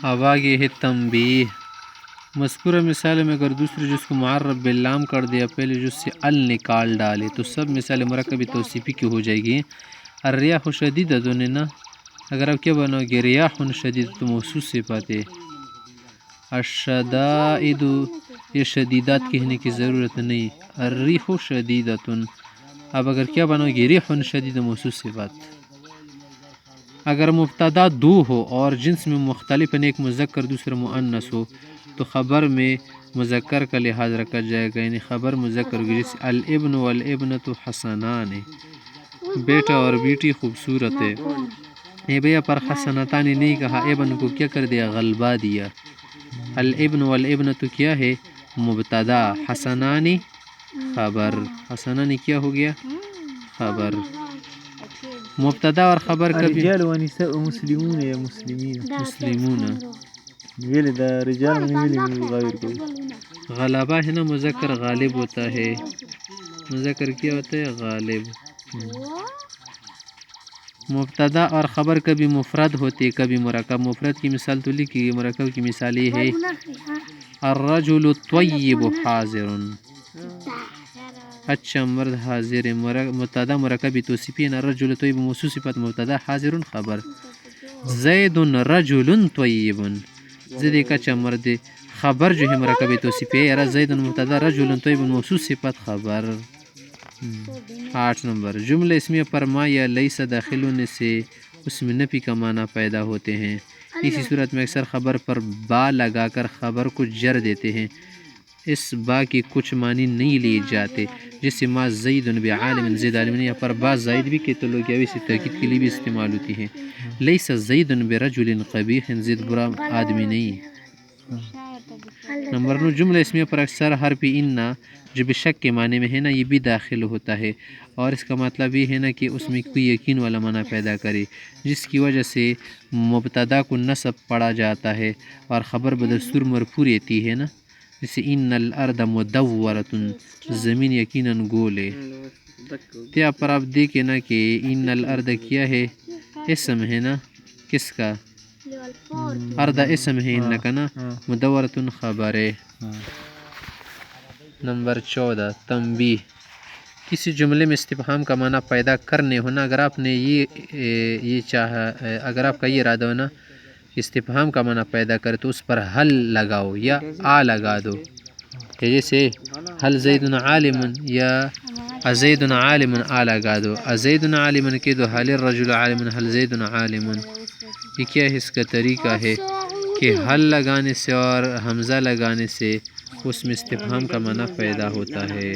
اب آگے ہے تنبیہ۔ مذکورہ مثال میں اگر دوسرے جز کو معرب باللام کر دیا پہلے جز سے ال نکال ڈالے تو سب مثال مرکبی توصیفی کی ہو جائے گی۔ الریاح شدیدۃ نا، اگر آپ کیا بناؤ گے ریاح شدیدۃ تو موصوف صفت ہے۔ الشدائد، یہ شدیدات کہنے کی ضرورت نہیں۔ الریح شدیدۃ، اب اگر کیا بناؤ گے ریح شدید موصوف صفت۔ اگر مبتدا دو ہو اور جنس میں مختلف ایک مذکر دوسرا مؤنث ہو تو خبر میں مذکر کا لحاظ رکھا جائے گا، یعنی خبر مذکر ہوگی، جیسے الابن والابنۃ حسنان، بیٹا اور بیٹی خوبصورت ہے۔ یہ بھیا پر حسنتان نہیں کہا، ابن کو کیا کر دیا، غلبہ دیا۔ الابن والابنۃ کیا ہے، مبتدا، حسنان خبر، حسنان کیا ہو گیا، خبر۔ مبتدا اور خبر کا بھی رجال و نساء مسلمون یا مسلمین، مسلمون، ویل دا رجال ویل غیر کو غلبہ ہے نا، مذکر غالب ہوتا ہے، مذکر کیا ہوتا ہے، غالب۔ مبتدا اور خبر کبھی مفرد ہوتی ہے کبھی مرکب۔ مفرد کی مثال تو لکھی ہے، مرکب کی مثال یہ ہے الرجل الطیب حاضر، اچھا مرد حاضر ہے۔ مبتدا مرکبی توصیفی ہے، الرجل طیب موصوف صفت، مبتدا حاضر خبر۔ زید رجل طیب، زید ایک اچھا مرد، خبر جو ہے مرکبی توصیفی ہے، زید مبتدا رجل طیب موصوف صفت خبر۔ 8 نمبر، جملہ اسمیہ پر ما یا لیس داخل ہونے سے اس میں نفی کا معنی پیدا ہوتے ہیں۔ اسی صورت میں اکثر خبر پر با لگا کر خبر کو جر دیتے ہیں، اس با کے کچھ معنی نہیں لیے جاتے، جیسے ما زید بعالم، زید عالم نہیں، پر با زائد بھی کہ تو لوگ سے تاکید کے لیے بھی استعمال ہوتی ہیں۔ لیس زید برجل قبیح، زید برا آدمی نہیں۔ نمبر 9، جملہ اسمیہ پر اکثر حرف انا جو بشک کے معنی میں ہے نا، یہ بھی داخل ہوتا ہے، اور اس کا مطلب یہ ہے نا کہ اس میں کوئی یقین والا معنی پیدا کرے، جس کی وجہ سے مبتدا کو نصب پڑا جاتا ہے اور خبر بدستور مرفوع رہتی ہے نا، جیسے ان الارض مدورۃ، زمین یقیناً گول ہے۔ کیا پر آپ دیکھیں نا کہ ان الارض کیا ہے، اسم ہے نا، کس کا، ارض اسم ہے ان کا نا، مدورۃ خبر ہے۔ نمبر 14، تنبیہ۔ کسی جملے میں استفہام کا معنی پیدا کرنے ہونا، اگر آپ نے یہ چاہا، اگر آپ کا یہ ارادہ ہونا استفہام کا معنی پیدا کرے تو اس پر حل لگاؤ یا آ لگا دو، جیسے حل زید عالم یا ازید عالم، آ لگا دو، ازید عالم کے دو، حل الرجل عالم، حل زید عالم۔ یہ کیا ہے، اس کا طریقہ ہے کہ حل لگانے سے اور حمزہ لگانے سے اس میں استفہام کا معنی پیدا ہوتا ہے۔